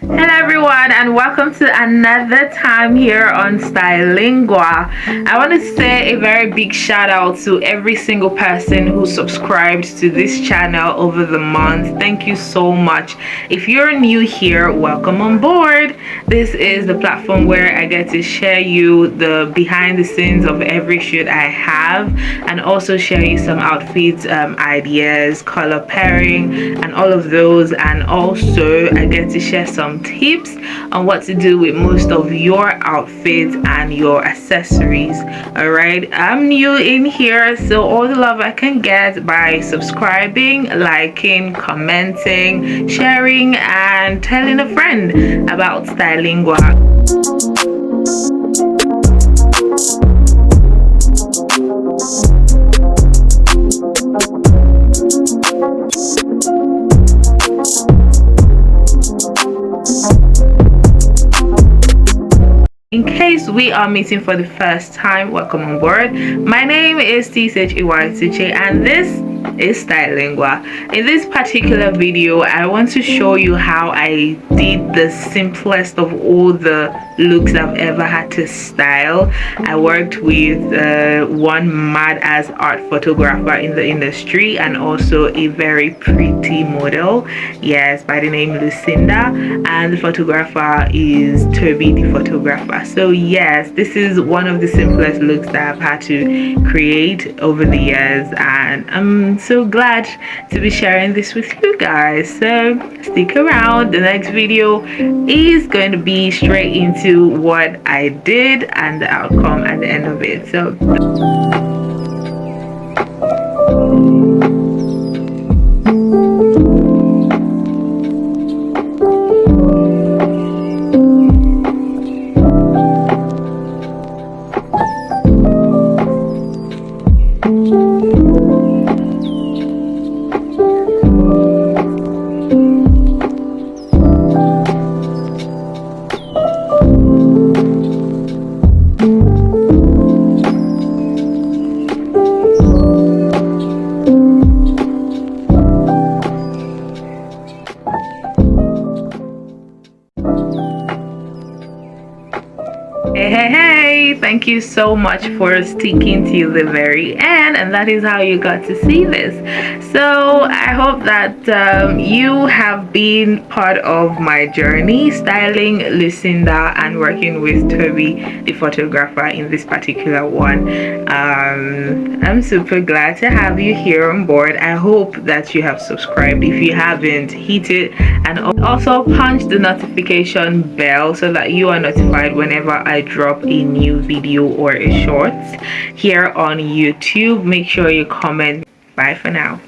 Hello everyone, and welcome to another time here on Stylelingua. I want to say a very big shout out to every single person who subscribed to this channel over the month. Thank you so much. If you're new here, welcome on board. This is the platform where I get to share you the behind the scenes of every shoot I have, and also share you some outfits ideas, color pairing, and all of those. And also I get to share some tips on what to do with most of your outfits and your accessories. All right, I'm new in here, so all the love I can get by subscribing, liking, commenting, sharing, and telling a friend about Stylelingua. In case we are meeting for the first time, welcome on board. My name is TCHEY, and this is Stylelingua. In this particular video, I want to show you how I did the simplest of all the looks I've ever had to style. I worked with one mad as art photographer in the industry, and also a very pretty model, yes, by the name Lucinda, and the photographer is Toby the photographer. So yes, this is one of the simplest looks that I've had to create over the years, and I'm so glad to be sharing this with you guys. So stick around. The next video is going to be straight into what I did and the outcome at the end of it. So hey, thank you so much for sticking to the very end, and that is how you got to see this. So I hope that you have been part of my journey styling Lucinda and working with Toby the photographer in this particular one. I'm super glad to have you here on board. I hope that you have subscribed. If you haven't, hit it, and also punch the notification bell so that you are notified whenever I drop a new video or a short here on YouTube. Make sure you comment. Bye for now.